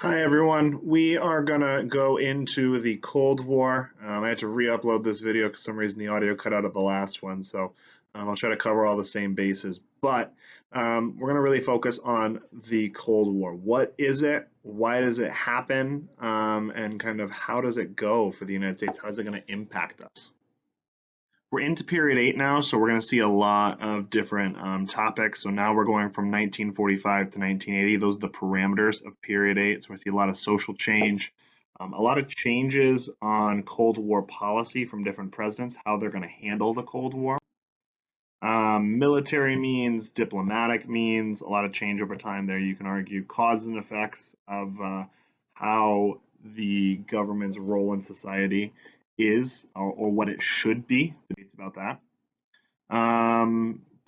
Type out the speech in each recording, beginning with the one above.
Hi everyone. We are gonna go into the Cold War. I had to re-upload this video because for some reason the audio cut out of the last one, so I'll try to cover all the same bases. But we're gonna really focus on the Cold War. What is it? Why does it happen? And kind of how does it go for the United States? How is it gonna impact us? We're into period 8 now, so we're going to see a lot of different topics. So now we're going from 1945 to 1980. Those are the parameters of period 8. So we see a lot of social change, a lot of changes on Cold War policy from different presidents, how they're going to handle the Cold War. Military means, diplomatic means, a lot of change over time there. You can argue cause and effects of how the government's role in society is or what it should be. Debates about that.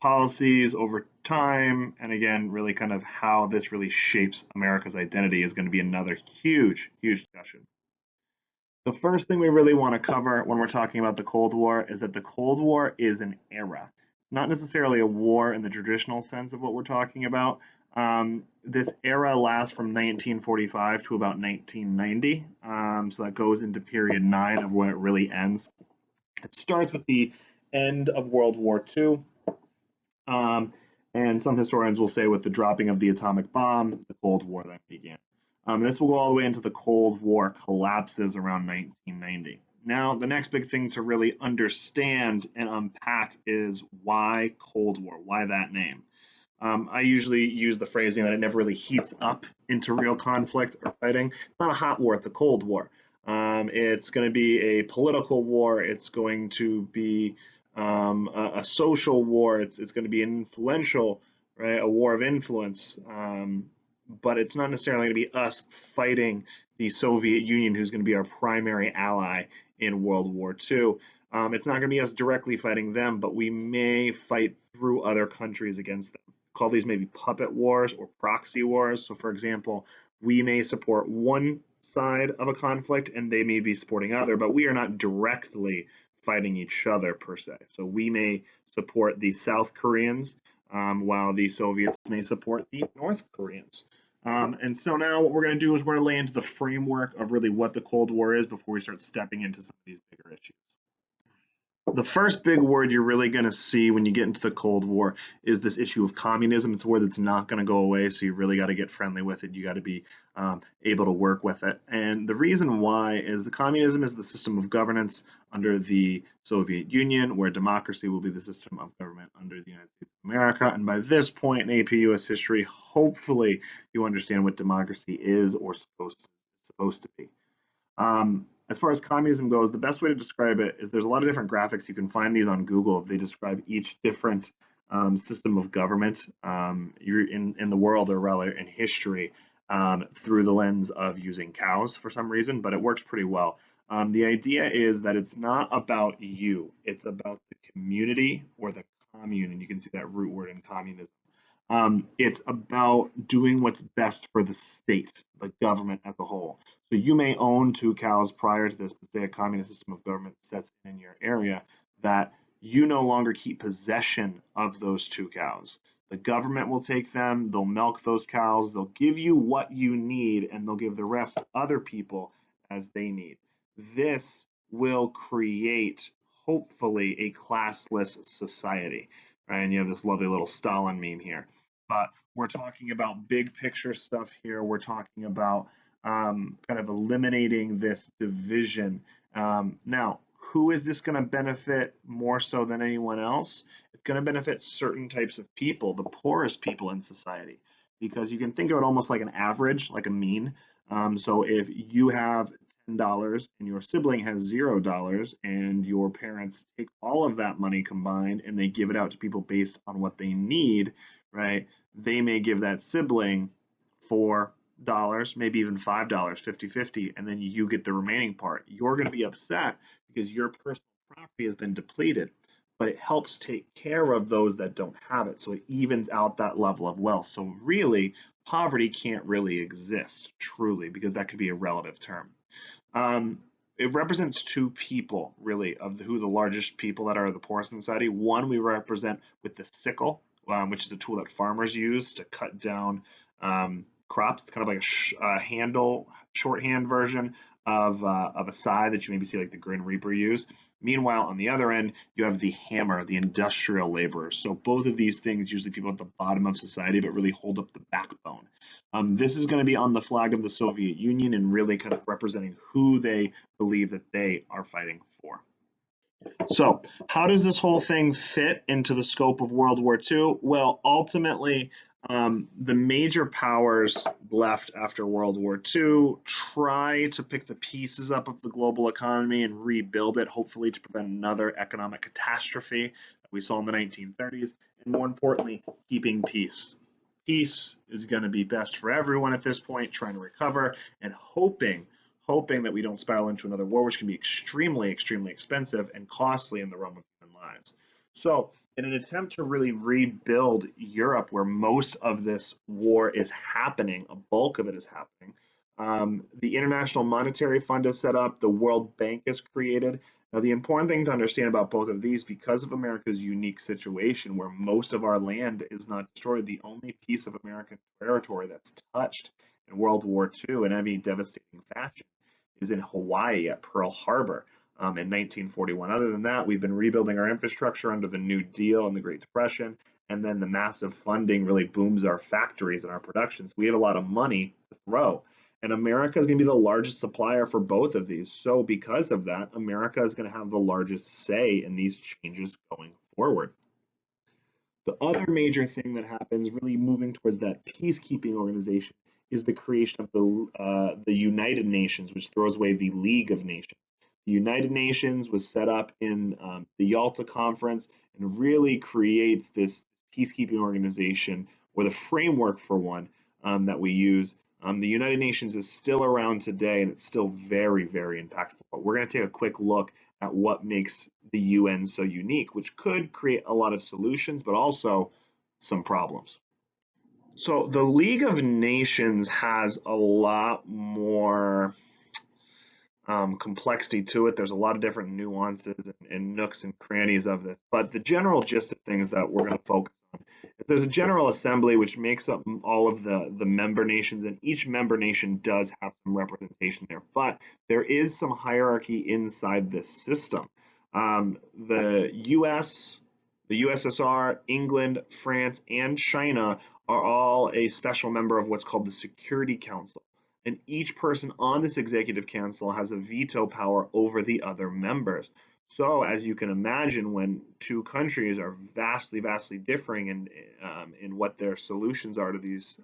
Policies over time, and again, really kind of how this really shapes America's identity is going to be another huge, huge discussion. The first thing we really want to cover when we're talking about the Cold War is that the Cold War is an era. Not necessarily a war in the traditional sense of what we're talking about. This era lasts from 1945 to about 1990. So that goes into period 9 of when it really ends. It starts with the end of World War II. And some historians will say with the dropping of the atomic bomb, the Cold War then began. This will go all the way into the Cold War collapses around 1990. Now, the next big thing to really understand and unpack is why Cold War? Why that name? I usually use the phrasing that it never really heats up into real conflict or fighting. It's not a hot war, it's a Cold War. It's going to be a political war. It's going to be a social war. It's going to be an influential, right? A war of influence. But it's not necessarily going to be us fighting the Soviet Union, who's going to be our primary ally in World War II. It's not going to be us directly fighting them, but we may fight through other countries against them. Call these maybe puppet wars or proxy wars. So, for example, we may support one side of a conflict and they may be supporting other, but we are not directly fighting each other per se. So we may support the South Koreans while the Soviets may support the North Koreans. And so now what we're going to do is we're going to lay into the framework of really what the Cold War is before we start stepping into some of these bigger issues. The first big word you're really going to see when you get into the Cold War is this issue of communism. It's a word that's not going to go away, so you really got to get friendly with it. You got to be able to work with it. And the reason why is the communism is the system of governance under the Soviet Union, where democracy will be the system of government under the United States of America. And by this point in AP US history, hopefully you understand what democracy is or supposed to be. As far as communism goes, the best way to describe it is there's a lot of different graphics. You can find these on Google. They describe each different system of government in the world, or rather in history, through the lens of using cows for some reason, but it works pretty well. The idea is that it's not about you. It's about the community or the commune, and you can see that root word in communism. It's about doing what's best for the state, the government as a whole. So you may own 2 cows prior to this, but say a communist system of government sets in your area that you no longer keep possession of those 2 cows. The government will take them, they'll milk those cows, they'll give you what you need, and they'll give the rest to other people as they need. This will create, hopefully, a classless society. Right? And you have this lovely little Stalin meme here. But we're talking about big picture stuff here. We're talking about kind of eliminating this division. Now, who is this going to benefit more so than anyone else? It's going to benefit certain types of people, the poorest people in society, because you can think of it almost like an average, like a mean. So if you have $10 and your sibling has $0 and your parents take all of that money combined and they give it out to people based on what they need, right? They may give that sibling $4, maybe even $5, 50-50, and then you get the remaining part. You're going to be upset because your personal property has been depleted, but it helps take care of those that don't have it. So it evens out that level of wealth. So really, poverty can't really exist truly, because that could be a relative term. It represents 2 people, really, of who the largest people that are the poorest in society. One we represent with the sickle, which is a tool that farmers use to cut down crops. It's kind of like a shorthand version of a scythe that you maybe see like the Grim Reaper use. Meanwhile, on the other end, you have the hammer, the industrial laborers. So both of these things, usually people at the bottom of society, but really hold up the backbone. This is going to be on the flag of the Soviet Union and really kind of representing who they believe that they are fighting for. So how does this whole thing fit into the scope of World War II? Well, ultimately, the major powers left after World War II try to pick the pieces up of the global economy and rebuild it, hopefully to prevent another economic catastrophe that we saw in the 1930s, and more importantly, keeping peace. Peace is going to be best for everyone at this point, trying to recover and hoping that we don't spiral into another war, which can be extremely, extremely expensive and costly in the realm of human lives. So in an attempt to really rebuild Europe, where most of this war is happening, a bulk of it is happening, the International Monetary Fund is set up, the World Bank is created. Now, the important thing to understand about both of these, because of America's unique situation where most of our land is not destroyed, the only piece of American territory that's touched in World War II in any devastating fashion is in Hawaii at Pearl Harbor in 1941. Other than that, we've been rebuilding our infrastructure under the New Deal and the Great Depression, and then the massive funding really booms our factories and our productions. We have a lot of money to throw. And America is going to be the largest supplier for both of these. So because of that, America is going to have the largest say in these changes going forward. The other major thing that happens, really moving towards that peacekeeping organization, is the creation of the United Nations, which throws away the League of Nations. The United Nations was set up in the Yalta Conference and really creates this peacekeeping organization, or the framework for one, that we use. The United Nations is still around today, and it's still very, very impactful. But we're going to take a quick look at what makes the UN so unique, which could create a lot of solutions, but also some problems. So the League of Nations has a lot more complexity to it. There's a lot of different nuances and nooks and crannies of this, but the general gist of things that we're going to focus on is there's a General Assembly which makes up all of the member nations, and each member nation does have some representation there, but there is some hierarchy inside this system. The US, the USSR, England, France, and China are all a special member of what's called the Security Council. And each person on this executive council has a veto power over the other members. So as you can imagine, when two countries are vastly, vastly differing in what their solutions are to these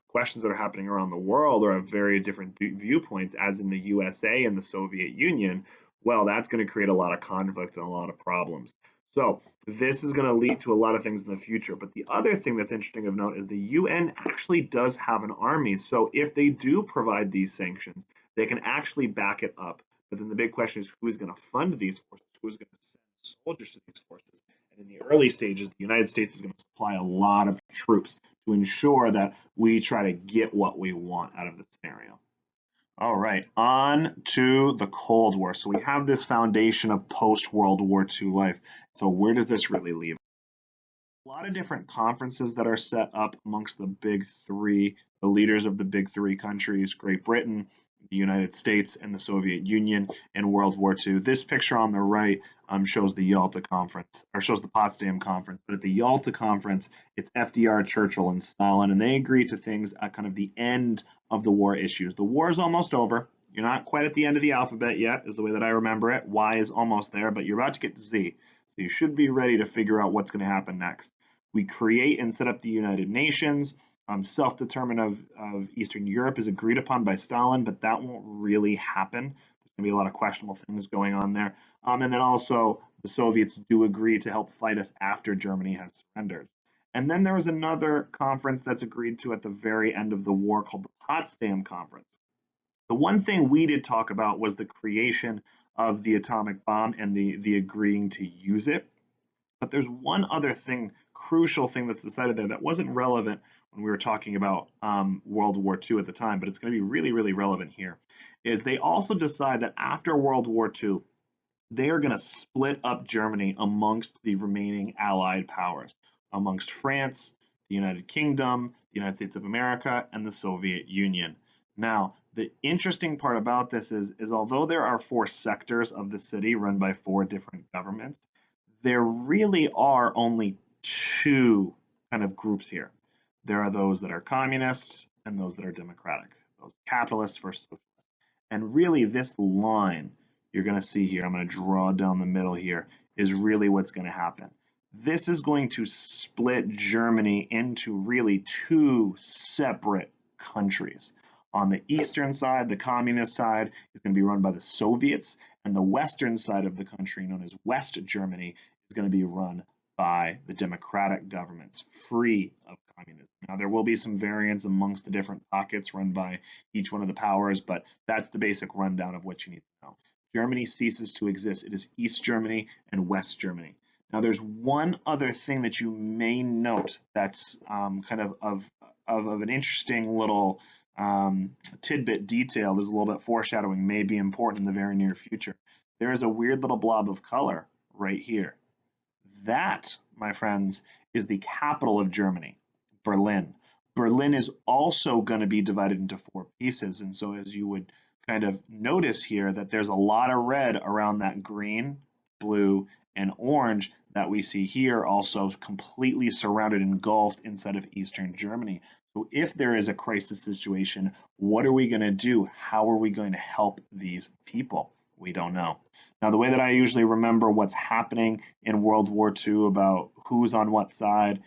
questions that are happening around the world, or have very different viewpoints, as in the USA and the Soviet Union, well, that's going to create a lot of conflict and a lot of problems. So this is going to lead to a lot of things in the future. But the other thing that's interesting of note is the UN actually does have an army. So if they do provide these sanctions, they can actually back it up. But then the big question is, who is going to fund these forces? Who is going to send soldiers to these forces? And in the early stages, the United States is going to supply a lot of troops to ensure that we try to get what we want out of the scenario. All right, on to the Cold War. So we have this foundation of post-World War II life. So where does this really leave? A lot of different conferences that are set up amongst the big three, the leaders of the big three countries, Great Britain, the United States, and the Soviet Union in World War II. This picture on the right shows the Yalta Conference, or shows the Potsdam Conference. But at the Yalta Conference, it's FDR, Churchill, and Stalin, and they agree to things at kind of the end of the war issues. The war is almost over. You're not quite at the end of the alphabet yet, is the way that I remember it. Y is almost there, but you're about to get to Z. So you should be ready to figure out what's going to happen next. We create and set up the United Nations. Self-determination of Eastern Europe is agreed upon by Stalin, but that won't really happen. There's going to be a lot of questionable things going on there. And then also the Soviets do agree to help fight us after Germany has surrendered. And then there was another conference that's agreed to at the very end of the war called the Potsdam Conference. The one thing we did talk about was the creation of the atomic bomb and the agreeing to use it. But there's one other thing, crucial thing that's decided there that wasn't relevant when we were talking about World War II at the time, but it's going to be really, really relevant here, is they also decide that after World War II, they are going to split up Germany amongst the remaining Allied powers, amongst France, the United Kingdom, the United States of America, and the Soviet Union. Now, the interesting part about this is although there are 4 sectors of the city run by 4 different governments, there really are only 2 kind of groups here. There are those that are communist and those that are democratic, those capitalist versus socialist. And really this line you're going to see here, I'm going to draw down the middle here, is really what's going to happen. This is going to split Germany into really 2 separate countries. On the eastern side, the communist side, is going to be run by the Soviets, and the western side of the country, known as West Germany, is going to be run by the democratic governments, free of communism. Now, there will be some variance amongst the different pockets run by each one of the powers, but that's the basic rundown of what you need to know. Germany ceases to exist. It is East Germany and West Germany. Now, there's one other thing that you may note that's kind of an interesting little tidbit detail. There's a little bit foreshadowing, may be important in the very near future. There is a weird little blob of color right here. That, my friends, is the capital of Germany, Berlin. Berlin is also going to be divided into 4 pieces. And so as you would kind of notice here that there's a lot of red around that green, blue, and orange that we see here, also completely surrounded, engulfed inside of Eastern Germany. So if there is a crisis situation, what are we going to do? How are we going to help these people? We don't know. Now, the way that I usually remember what's happening in World War II about who's on what side,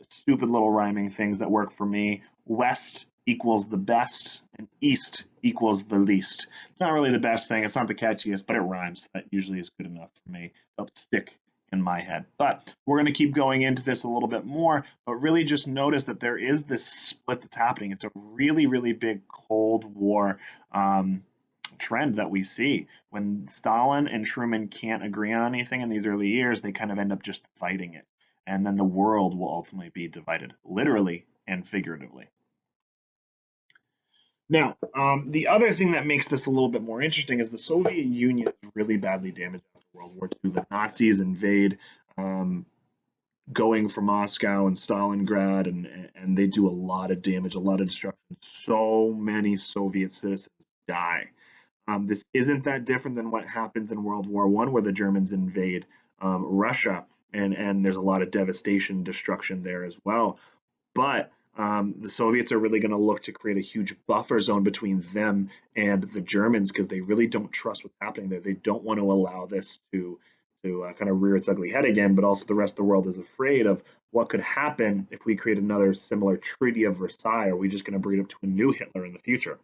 stupid little rhyming things that work for me. West equals the best and East equals the least. It's not really the best thing. It's not the catchiest, but it rhymes. That usually is good enough for me. It'll stick in my head. But we're going to keep going into this a little bit more, but really just notice that there is this split that's happening. It's a really, really big Cold War trend that we see. When Stalin and Truman can't agree on anything in these early years, they kind of end up just fighting it. And then the world will ultimately be divided, literally and figuratively. Now, the other thing that makes this a little bit more interesting is the Soviet Union is really badly damaged after World War II. The Nazis invade, going for Moscow and Stalingrad, and they do a lot of damage, a lot of destruction. So many Soviet citizens die. This isn't that different than what happens in World War I, where the Germans invade Russia, and there's a lot of devastation, destruction there as well. But the Soviets are really going to look to create a huge buffer zone between them and the Germans because they really don't trust what's happening there. They don't want to allow this to kind of rear its ugly head again, but also the rest of the world is afraid of what could happen if we create another similar Treaty of Versailles. Are we just going to breed up to a new Hitler in the future?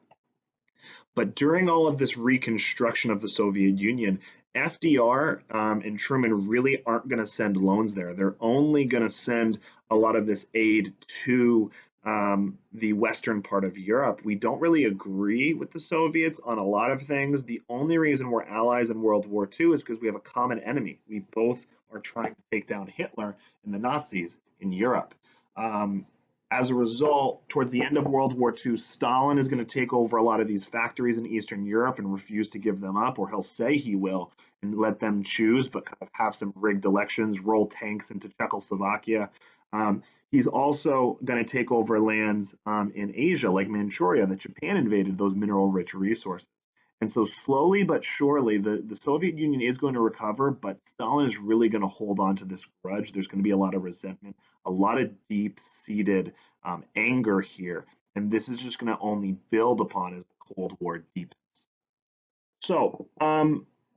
But during all of this reconstruction of the Soviet Union, FDR and Truman really aren't going to send loans there. They're only going to send a lot of this aid to the western part of Europe. We don't really agree with the Soviets on a lot of things. The only reason we're allies in World War II is because we have a common enemy. We both are trying to take down Hitler and the Nazis in Europe. As a result, towards the end of World War II, Stalin is going to take over a lot of these factories in Eastern Europe and refuse to give them up, or he'll say he will and let them choose, but kind of have some rigged elections, roll tanks into Czechoslovakia. He's also going to take over lands in Asia, like Manchuria, that Japan invaded, those mineral-rich resources. And so slowly but surely, the Soviet Union is going to recover, but Stalin is really going to hold on to this grudge. There's going to be a lot of resentment, a lot of deep-seated anger here. And this is just going to only build upon as the Cold War deepens. So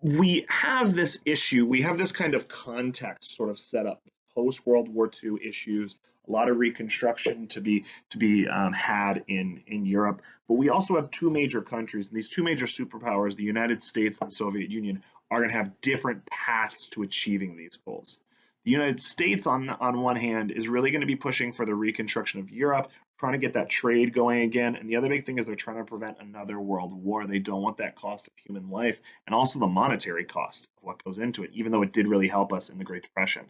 we have this issue, we have this kind of context sort of set up, post-World War II issues, a lot of reconstruction to be had in Europe. But we also have 2 major countries, and these 2 major superpowers, the United States and the Soviet Union, are going to have different paths to achieving these goals. The United States, on one hand, is really going to be pushing for the reconstruction of Europe, trying to get that trade going again. And the other big thing is they're trying to prevent another world war. They don't want that cost of human life and also the monetary cost of what goes into it, even though it did really help us in the Great Depression.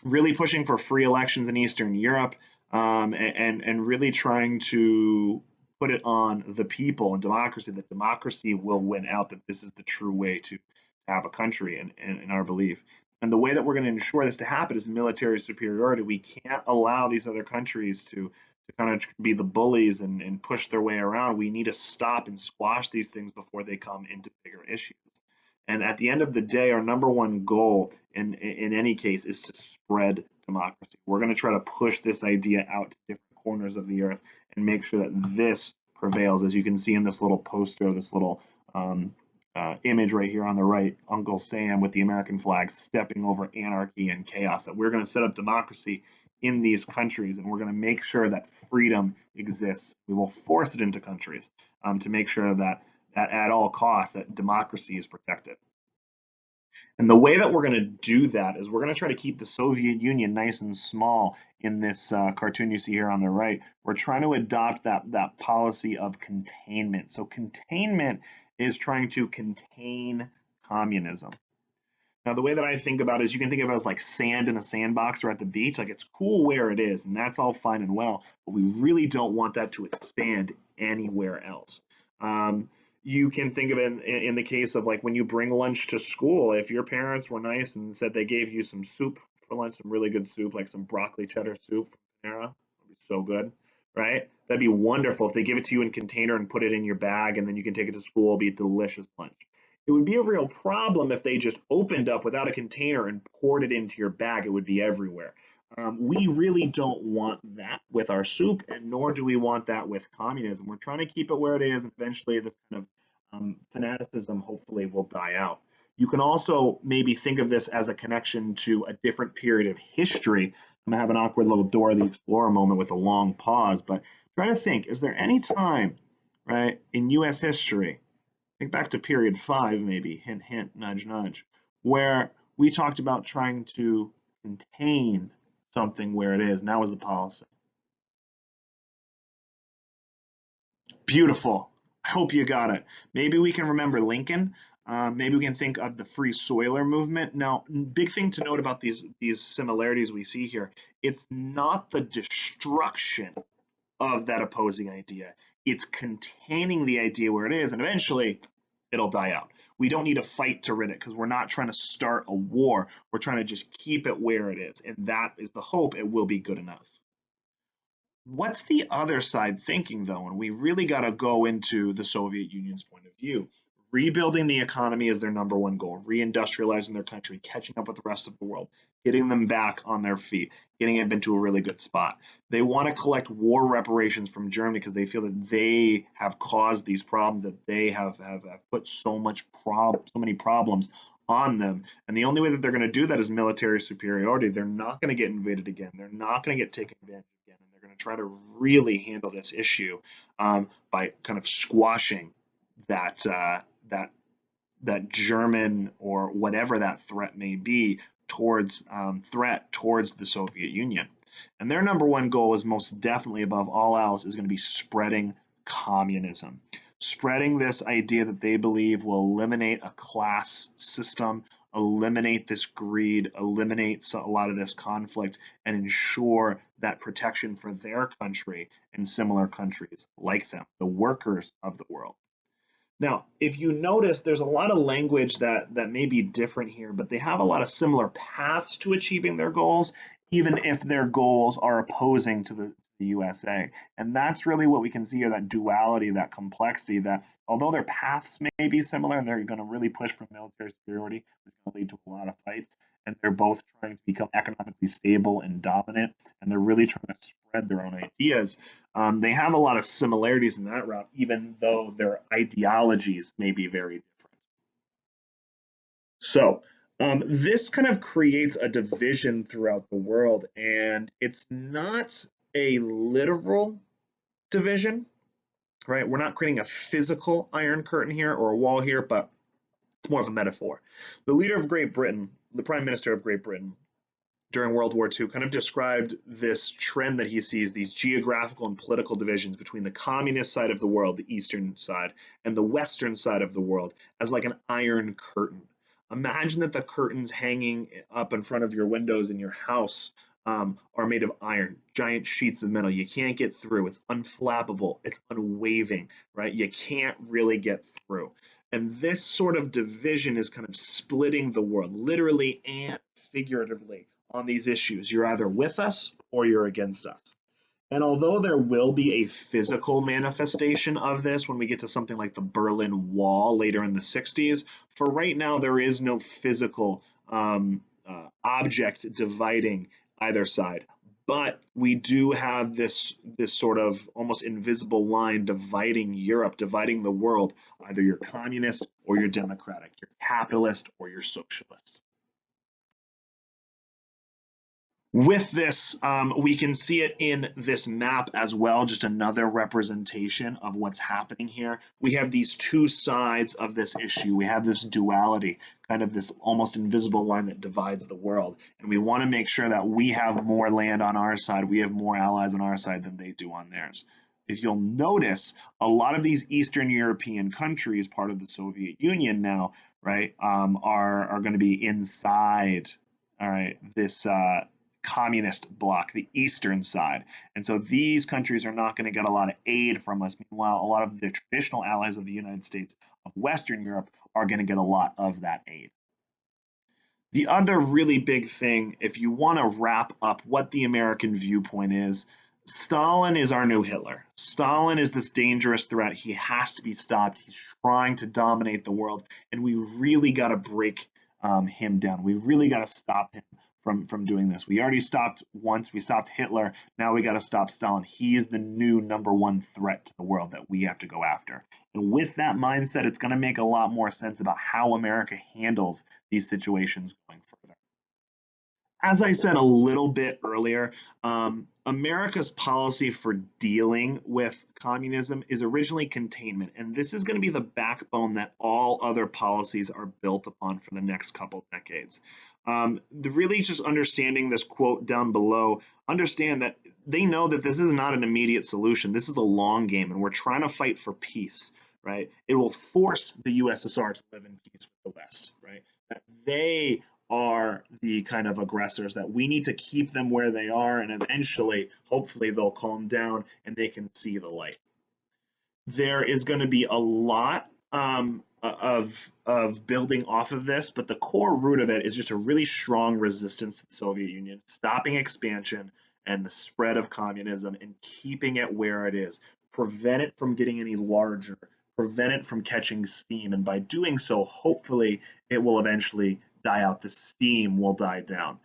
Really pushing for free elections in Eastern Europe, and really trying to put it on the people and democracy, that democracy will win out, that this is the true way to have a country in our belief. And the way that we're going to ensure this to happen is military superiority. We can't allow these other countries to kind of be the bullies and push their way around. We need to stop and squash these things before they come into bigger issues. And at the end of the day, our number one goal in any case is to spread democracy. We're going to try to push this idea out to different corners of the earth and make sure that this prevails. As you can see in this little poster, this little image right here on the right, Uncle Sam with the American flag stepping over anarchy and chaos, that we're going to set up democracy in these countries, and we're going to make sure that freedom exists. We will force it into countries to make sure that at all costs that democracy is protected. And the way that we're going to do that is we're going to try to keep the Soviet Union nice and small in this cartoon you see here on the right. We're trying to adopt that policy of containment. So containment is trying to contain communism. Now, the way that I think about it is you can think of it as like sand in a sandbox or at the beach. Like, it's cool where it is, and that's all fine and well, but we really don't want that to expand anywhere else. You can think of it in the case of like when you bring lunch to school. If your parents were nice and said they gave you some soup for lunch, some really good soup, like some broccoli cheddar soup from Panera, it'd be so good, right? That'd be wonderful if they give it to you in a container and put it in your bag, and then you can take it to school. It'll be a delicious lunch. It would be a real problem if they just opened up without a container and poured it into your bag. It would be everywhere. We really don't want that with our soup, and nor do we want that with communism. We're trying to keep it where it is, and eventually this kind of fanaticism hopefully will die out. You can also maybe think of this as a connection to a different period of history. I'm gonna have an awkward little Dora the Explorer moment with a long pause, but try to think, is there any time, right, in US history, think back to period 5 maybe, hint, hint, nudge, nudge, where we talked about trying to contain something where it is, and that was the policy. Beautiful. I hope you got it. Maybe we can remember Lincoln. Maybe we can think of the Free Soiler movement. Now, big thing to note about these similarities we see here, it's not the destruction of that opposing idea. It's containing the idea where it is, and eventually it'll die out. We don't need to fight to rid it because we're not trying to start a war. We're trying to just keep it where it is, and that is the hope. It will be good enough. What's the other side thinking, though? And we really got to go into the Soviet Union's point of view. Rebuilding the economy is their number one goal, reindustrializing their country, catching up with the rest of the world, getting them back on their feet, getting them into a really good spot. They want to collect war reparations from Germany because they feel that they have caused these problems, that they have put so many problems on them. And the only way that they're going to do that is military superiority. They're not going to get invaded again. They're not going to get taken advantage of again. And they're going to try to really handle this issue by kind of squashing that German or whatever that threat may be towards the Soviet Union. And their number one goal is most definitely above all else is going to be spreading communism. Spreading this idea that they believe will eliminate a class system, eliminate this greed, eliminate a lot of this conflict, and ensure that protection for their country and similar countries like them, the workers of the world. Now, if you notice, there's a lot of language that may be different here, but they have a lot of similar paths to achieving their goals, even if their goals are opposing to the USA. And that's really what we can see here, that duality, that complexity, that although their paths may be similar and they're going to really push for military superiority, which is going to lead to a lot of fights, and they're both trying to become economically stable and dominant, and they're really trying to spread their own ideas. They have a lot of similarities in that route, even though their ideologies may be very different. So this kind of creates a division throughout the world, and it's not a literal division, right? We're not creating a physical iron curtain here or a wall here, but it's more of a metaphor. The leader of Great Britain, the Prime Minister of Great Britain, during World War II kind of described this trend that he sees, these geographical and political divisions between the communist side of the world, the eastern side, and the western side of the world as like an iron curtain. Imagine that the curtains hanging up in front of your windows in your house are made of iron, giant sheets of metal. You can't get through. It's unflappable. It's unwaving, right? You can't really get through. And this sort of division is kind of splitting the world, literally and figuratively on these issues. You're either with us or you're against us. And although there will be a physical manifestation of this when we get to something like the Berlin Wall later in the 60s, for right now there is no physical object dividing either side. But we do have this sort of almost invisible line dividing Europe, dividing the world. Either you're communist or you're democratic, you're capitalist or you're socialist. With this, we can see it in this map as well, just another representation of what's happening here. We have these two sides of this issue. We have this duality, kind of this almost invisible line that divides the world. And we want to make sure that we have more land on our side, we have more allies on our side than they do on theirs. If you'll notice, a lot of these Eastern European countries, part of the Soviet Union now, right, are going to be inside, all right, this communist bloc, the eastern side. And so these countries are not going to get a lot of aid from us. Meanwhile, a lot of the traditional allies of the United States of Western Europe are going to get a lot of that aid. The other really big thing, if you want to wrap up what the American viewpoint is, Stalin is our new Hitler. Stalin is this dangerous threat. He has to be stopped. He's trying to dominate the world, and we really got to break him down. We really got to stop him from doing this. We already stopped once. We stopped Hitler. Now we got to stop Stalin. He is the new #1 threat to the world that we have to go after. And with that mindset, it's going to make a lot more sense about how America handles these situations going further. As I said a little bit earlier, America's policy for dealing with communism is originally containment, and this is going to be the backbone that all other policies are built upon for the next couple decades. Really just understanding this quote down below, understand that they know that this is not an immediate solution. This is a long game, and we're trying to fight for peace, right? It will force the USSR to live in peace with the West, right? That they are the kind of aggressors, that we need to keep them where they are, and eventually, hopefully, they'll calm down and they can see the light. There is going to be a lot of building off of this, but the core root of it is just a really strong resistance to the Soviet Union, stopping expansion and the spread of communism and keeping it where it is, prevent it from getting any larger, prevent it from catching steam, and by doing so, hopefully, it will eventually die out. The steam will die down.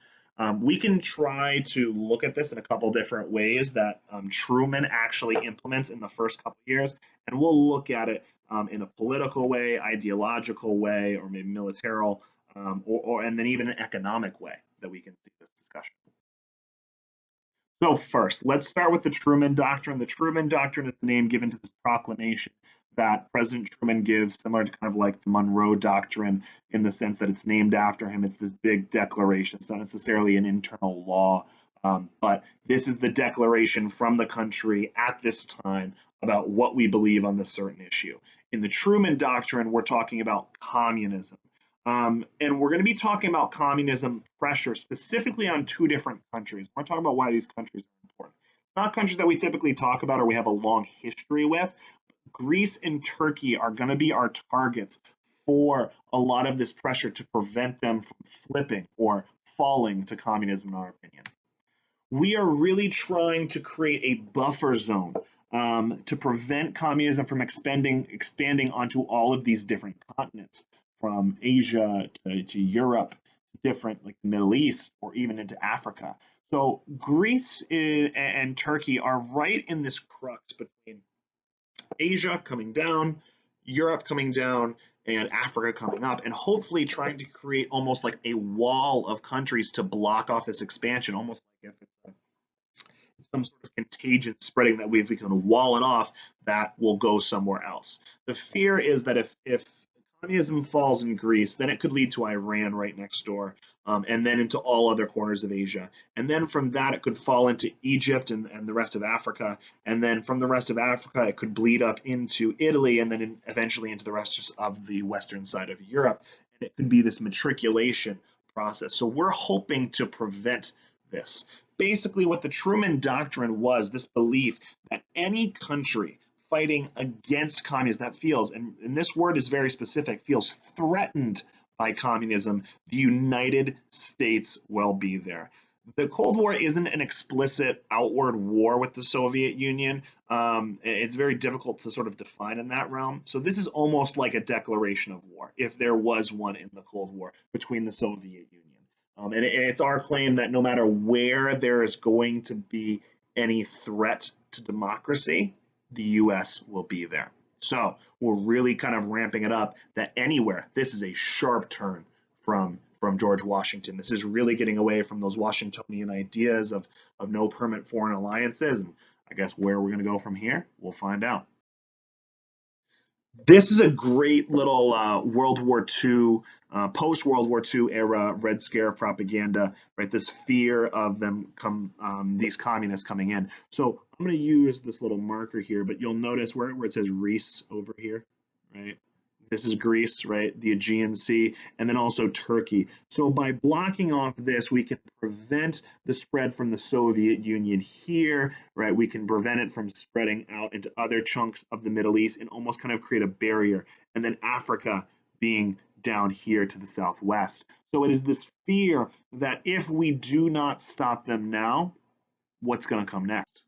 We can try to look at this in a couple different ways that Truman actually implements in the first couple years, and we'll look at it in a political way, ideological way, or maybe military, and then even an economic way that we can see this discussion. So first, let's start with the Truman Doctrine. The Truman Doctrine is the name given to this proclamation that President Truman gives, similar to kind of like the Monroe Doctrine, in the sense that it's named after him. It's this big declaration. It's not necessarily an internal law, but this is the declaration from the country at this time about what we believe on this certain issue. In the Truman Doctrine, we're talking about communism. And we're going to be talking about communism pressure specifically on two different countries. We're talking about why these countries are important. Not countries that we typically talk about or we have a long history with. Greece and Turkey are going to be our targets for a lot of this pressure to prevent them from flipping or falling to communism, in our opinion. We are really trying to create a buffer zone to prevent communism from expanding onto all of these different continents, from Asia to Europe, different like the Middle East, or even into Africa. So Greece and Turkey are right in this crux between Asia coming down, Europe coming down, and Africa coming up, and hopefully trying to create almost like a wall of countries to block off this expansion, almost like if it's some sort of contagion spreading, that if we can wall it off, that will go somewhere else. The fear is that if communism falls in Greece, then it could lead to Iran right next door, and then into all other corners of Asia. And then from that, it could fall into Egypt and the rest of Africa. And then from the rest of Africa, it could bleed up into Italy, and then eventually into the rest of the western side of Europe. And it could be this matriculation process. So we're hoping to prevent this. Basically, what the Truman Doctrine was, this belief that any country fighting against communism that feels, and this word is very specific, feels threatened by communism, the United States will be there. The Cold War isn't an explicit outward war with the Soviet Union. It's very difficult to sort of define in that realm. So this is almost like a declaration of war, if there was one in the Cold War between the Soviet Union. And it's our claim that no matter where there is going to be any threat to democracy, the U.S. will be there. So we're really kind of ramping it up that anywhere, this is a sharp turn from George Washington. This is really getting away from those Washingtonian ideas of no permanent foreign alliances. And I guess where we're going to go from here, we'll find out. This is a great little World War II, post-World War II era Red Scare propaganda, right? This fear of them these communists coming in. So I'm going to use this little marker here, but you'll notice where it says Greece over here, right? This is Greece, right? The Aegean Sea, and then also Turkey. So by blocking off this, we can prevent the spread from the Soviet Union here, right? We can prevent it from spreading out into other chunks of the Middle East and almost kind of create a barrier. And then Africa being down here to the southwest. So it is this fear that if we do not stop them now, what's going to come next?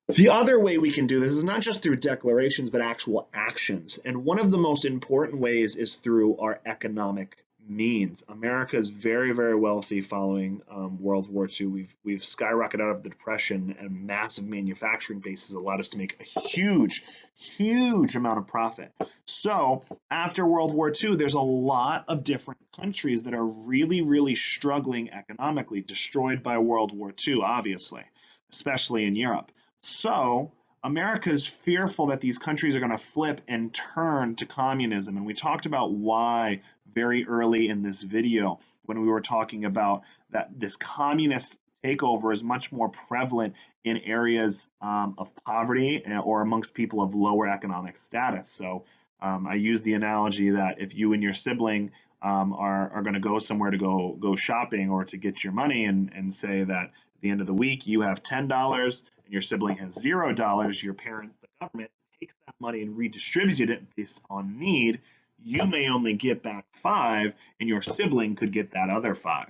The other way we can do this is not just through declarations, but actual actions. And one of the most important ways is through our economic means. America is very, very wealthy following World War II. We've skyrocketed out of the Depression, and massive manufacturing bases allowed us to make a huge, huge amount of profit. So after World War II, there's a lot of different countries that are really, really struggling economically, destroyed by World War II, obviously, especially in Europe. So America is fearful that these countries are going to flip and turn to communism. And we talked about why very early in this video when we were talking about that this communist takeover is much more prevalent in areas of poverty or amongst people of lower economic status. So I use the analogy that if you and your sibling are going to go somewhere to go shopping or to get your money and say that at the end of the week you have $10 and your sibling has $0, your parent, the government, takes that money and redistributes it based on need. You may only get back $5 and your sibling could get that other $5.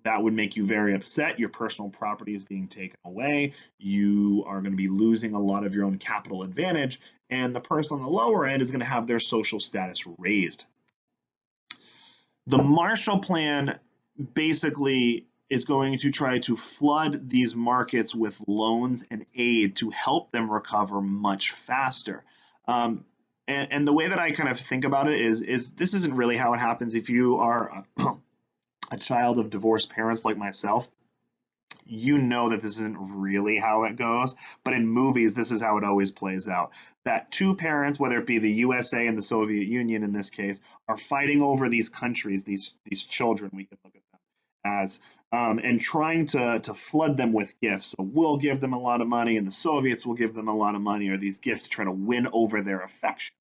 That would make you very upset. Your personal property is being taken away. You are going to be losing a lot of your own capital advantage, and the person on the lower end is going to have their social status raised. The Marshall Plan basically is going to try to flood these markets with loans and aid to help them recover much faster. And the way that I kind of think about it is this isn't really how it happens if you are a child of divorced parents like myself. You know that this isn't really how it goes, but in movies, this is how it always plays out. That two parents, whether it be the USA and the Soviet Union in this case, are fighting over these countries, these children, we can look at them as, and trying to flood them with gifts. So we'll give them a lot of money, and the Soviets will give them a lot of money, or these gifts try to win over their affection.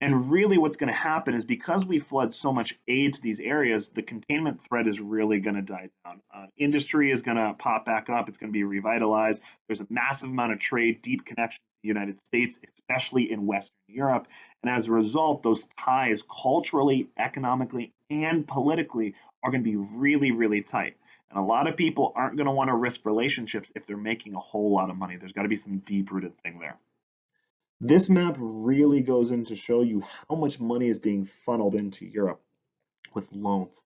And really what's going to happen is because we flood so much aid to these areas, the containment threat is really going to die down. Industry is going to pop back up. It's going to be revitalized. There's a massive amount of trade, deep connection to the United States, especially in Western Europe. And as a result, those ties culturally, economically, and politically are going to be really, really tight. And a lot of people aren't going to want to risk relationships if they're making a whole lot of money. There's got to be some deep-rooted thing there. This map really goes in to show you how much money is being funneled into Europe with loans.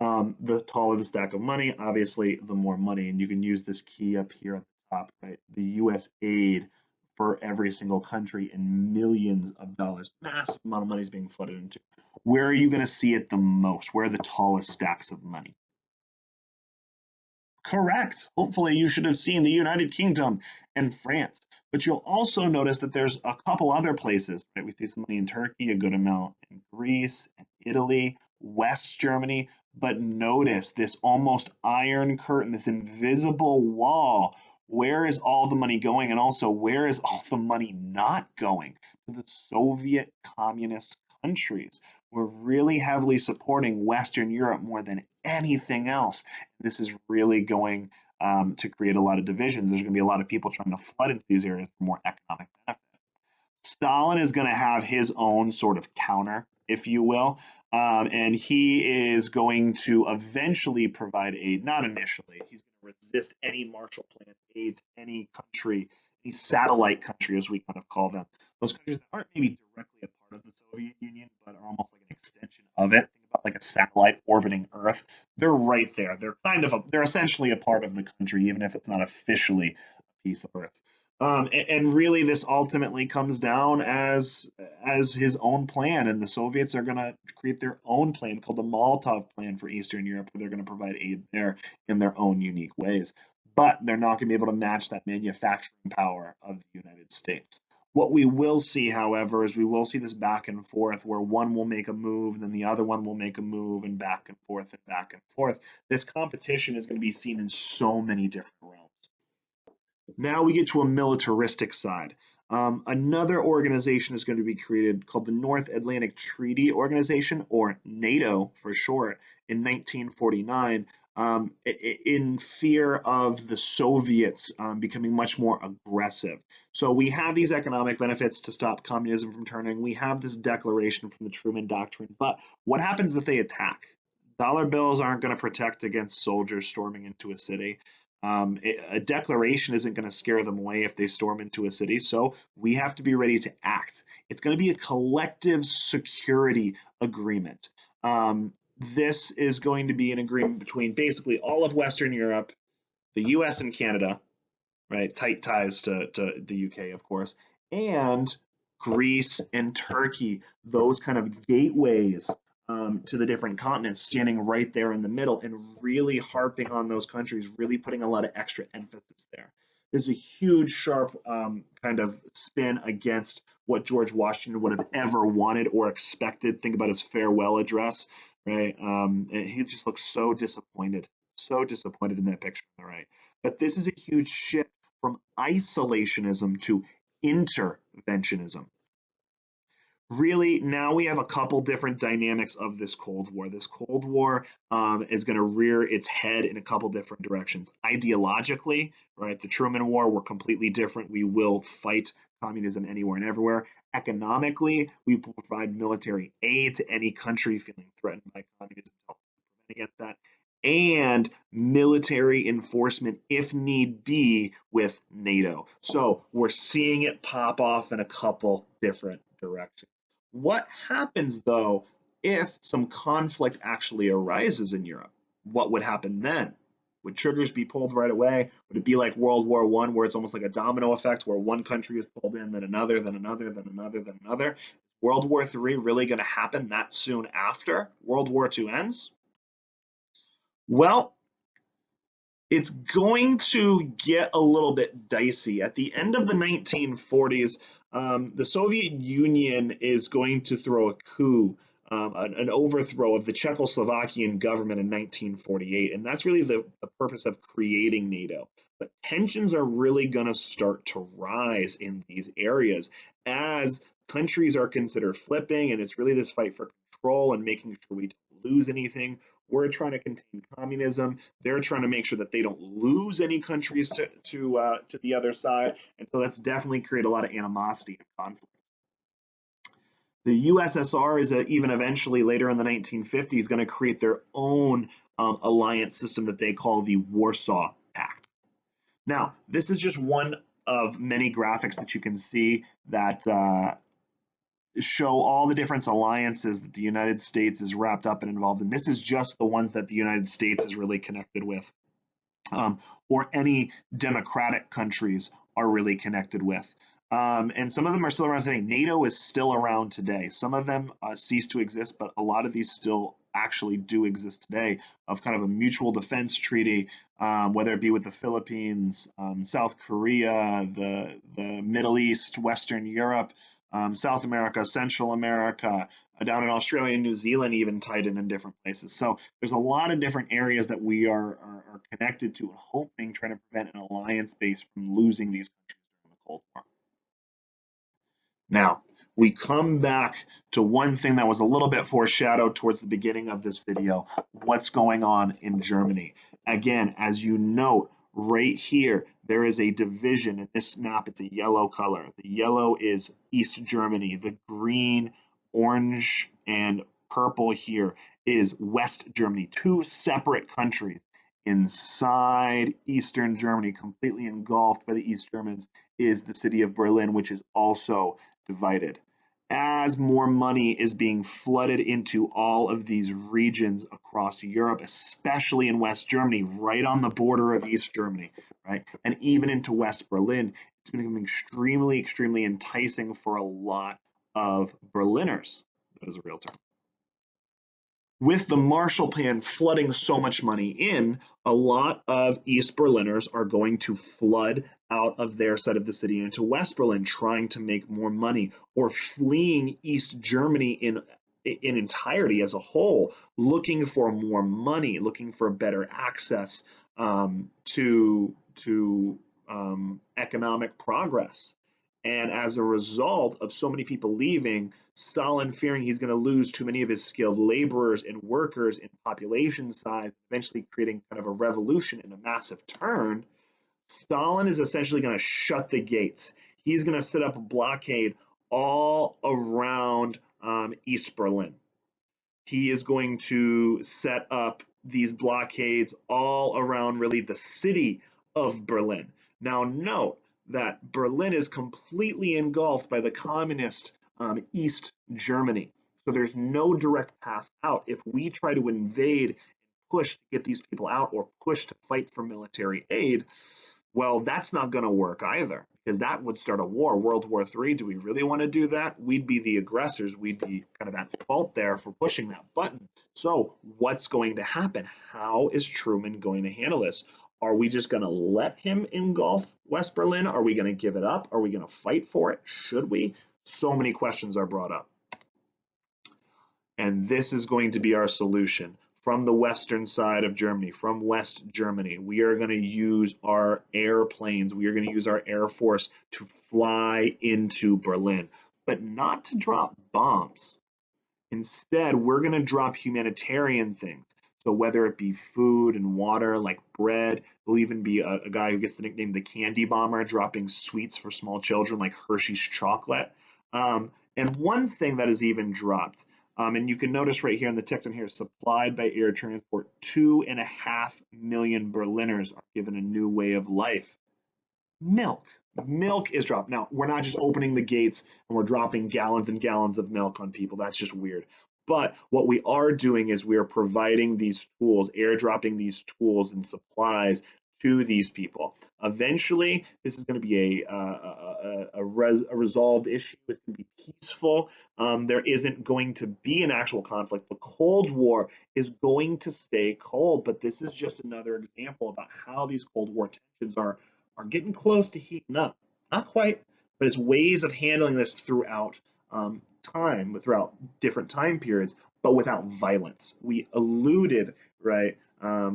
The taller the stack of money, obviously, the more money. And you can use this key up here at the top, right? The U.S. aid for every single country in millions of dollars. Massive amount of money is being flooded into. Where are you going to see it the most? Where are the tallest stacks of money? Correct. Hopefully you should have seen the United Kingdom and France. But you'll also notice that there's a couple other places, right? We see some money in Turkey, a good amount in Greece and Italy, West Germany. But notice this almost iron curtain, this invisible wall. Where is all the money going? And also, where is all the money not going? To the Soviet communist countries. We're really heavily supporting Western Europe more than anything else. This is really going to create a lot of divisions. There's going to be a lot of people trying to flood into these areas for more economic benefit. Stalin is going to have his own sort of counter if you will. And he is going to eventually provide aid, not initially. He's going to resist any Marshall Plan aid to any country, any satellite country, as we kind of call them. Those countries that aren't maybe directly a part of the Soviet Union, but are almost like an extension of it. Think about like a satellite orbiting Earth. They're right there. They're essentially a part of the country, even if it's not officially a piece of Earth. And really, this ultimately comes down as his own plan, and the Soviets are going to create their own plan called the Molotov Plan for Eastern Europe, where they're going to provide aid there in their own unique ways. But they're not going to be able to match that manufacturing power of the United States. What we will see, however, is we will see this back and forth where one will make a move, and then the other one will make a move, and back and forth and back and forth. This competition is going to be seen in so many different realms. Now we get to a militaristic side. Another organization is going to be created called the North Atlantic Treaty Organization, or NATO for short, in 1949, in fear of the Soviets becoming much more aggressive. So we have these economic benefits to stop communism from turning. We have this declaration from the Truman Doctrine. But what happens if they attack? Dollar bills aren't going to protect against soldiers storming into a city. A declaration isn't going to scare them away if they storm into a city, so we have to be ready to act. It's going to be a collective security agreement. This is going to be an agreement between basically all of Western Europe, the US and Canada, right? Tight ties to the UK, of course, and Greece and Turkey, those kind of gateways to the different continents, standing right there in the middle and really harping on those countries, really putting a lot of extra emphasis there. There's a huge, sharp kind of spin against what George Washington would have ever wanted or expected. Think about his farewell address, right? He just looks so disappointed in that picture on the right. But this is a huge shift from isolationism to interventionism. Really, now we have a couple different dynamics of this Cold War. This Cold War is going to rear its head in a couple different directions. Ideologically, right, the Truman War, we're completely different. We will fight communism anywhere and everywhere. Economically, we will provide military aid to any country feeling threatened by communism to help prevent against that, and military enforcement, if need be, with NATO. So we're seeing it pop off in a couple different directions. What happens, though, if some conflict actually arises in Europe? What would happen then? Would triggers be pulled right away? Would it be like World War I, where it's almost like a domino effect, where one country is pulled in, then another, then another, then another, then another? World War III really going to happen that soon after World War II ends? Well, it's going to get a little bit dicey. At the end of the 1940s, the Soviet Union is going to throw a coup, an overthrow of the Czechoslovakian government in 1948, and that's really the purpose of creating NATO. But tensions are really going to start to rise in these areas as countries are considered flipping, and it's really this fight for control and making sure we don't lose anything. We're trying to contain communism. They're trying to make sure that they don't lose any countries to the other side, and so that's definitely create a lot of animosity and conflict. The USSR is even eventually later in the 1950s going to create their own alliance system that they call the Warsaw Pact. Now, this is just one of many graphics that you can see that show all the different alliances that the United States is wrapped up and involved in. This is just the ones that the United States is really connected with, or any democratic countries are really connected with. And some of them are still around today. NATO is still around today. Some of them cease to exist, but a lot of these still actually do exist today, of kind of a mutual defense treaty, whether it be with the Philippines, South Korea, the Middle East, Western Europe, South America, Central America, down in Australia and New Zealand, even tied in different places. So there's a lot of different areas that we are connected to and hoping, trying to prevent an alliance base from losing these countries during the Cold War. Now, we come back to one thing that was a little bit foreshadowed towards the beginning of this video, what's going on in Germany. Again, as you note, right here, there is a division. In this map, it's a yellow color. The yellow is East Germany. The green orange and purple here is West Germany, two separate countries inside Eastern Germany, completely engulfed by the East Germans, is the city of Berlin, which is also divided. As more money is being flooded into all of these regions across Europe, especially in West Germany, right on the border of East Germany, right, and even into West Berlin, it's becoming extremely, extremely enticing for a lot of Berliners. That is a real term. With the Marshall Plan flooding so much money in, a lot of East Berliners are going to flood out of their side of the city into West Berlin, trying to make more money, or fleeing East Germany in entirety as a whole, looking for more money, looking for better access to economic progress. And as a result of so many people leaving, Stalin, fearing he's going to lose too many of his skilled laborers and workers in population size, eventually creating kind of a revolution and a massive turn, Stalin is essentially going to shut the gates. He's going to set up a blockade all around East Berlin. He is going to set up these blockades all around really the city of Berlin. Now note that Berlin is completely engulfed by the communist East Germany. So there's no direct path out. If we try to invade and push to get these people out, or push to fight for military aid, well, that's not going to work either, because that would start a war, World War III. Do we really want to do that? We'd be the aggressors. We'd be kind of at fault there for pushing that button. So what's going to happen? How is Truman going to handle this? Are we just going to let him engulf West Berlin? Are we going to give it up? Are we going to fight for it? Should we? So many questions are brought up. And this is going to be our solution. From the western side of Germany, from West Germany, we are going to use our airplanes, we are going to use our Air Force to fly into Berlin, but not to drop bombs. Instead, we're going to drop humanitarian things. So whether it be food and water, like bread, there'll even be a guy who gets the nickname the Candy Bomber, dropping sweets for small children like Hershey's chocolate. And one thing that is even dropped, and you can notice right here in the text in here, supplied by air transport, 2.5 million Berliners are given a new way of life. Milk. Milk is dropped. Now, we're not just opening the gates and we're dropping gallons and gallons of milk on people. That's just weird. But what we are doing is we are providing these tools, airdropping these tools and supplies to these people. Eventually, this is going to be a resolved issue. It's going to be peaceful. There isn't going to be an actual conflict. The Cold War is going to stay cold, but this is just another example about how these Cold War tensions are getting close to heating up. Not quite, but it's ways of handling this throughout time, throughout different time periods, but without violence. We eluded, right,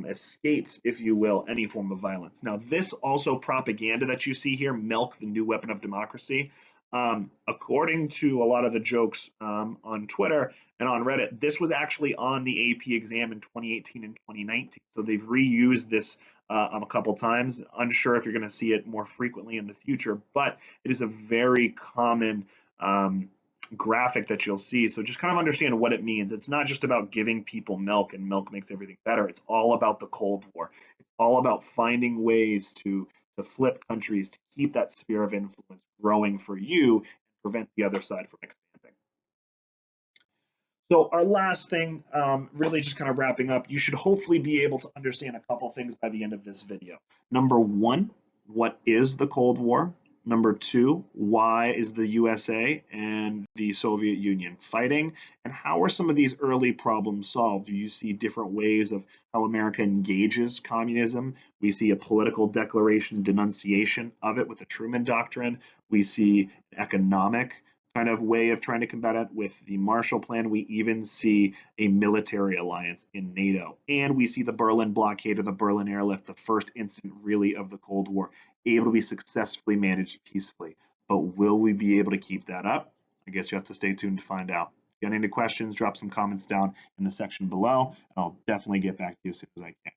escaped, if you will, any form of violence. Now, this also propaganda that you see here, milk, the new weapon of democracy, according to a lot of the jokes on Twitter and on Reddit, this was actually on the AP exam in 2018 and 2019. So they've reused this a couple times. Unsure if you're going to see it more frequently in the future, but it is a very common graphic that you'll see. So just kind of understand what it means. It's not just about giving people milk and milk makes everything better. It's all about the Cold War. It's all about finding ways to flip countries, to keep that sphere of influence growing for you and prevent the other side from expanding. So our last thing, really just kind of wrapping up, you should hopefully be able to understand a couple things by the end of this video. Number one, what is the Cold War? Number two, why is the USA and the Soviet Union fighting? And how are some of these early problems solved? Do you see different ways of how America engages communism? We see a political declaration, denunciation of it with the Truman Doctrine. We see economic kind of way of trying to combat it with the Marshall Plan. We even see a military alliance in NATO. And we see the Berlin blockade or the Berlin airlift, the first incident really of the Cold War, able to be successfully managed peacefully. But will we be able to keep that up? I guess you have to stay tuned to find out. If you got any questions, drop some comments down in the section below, and I'll definitely get back to you as soon as I can.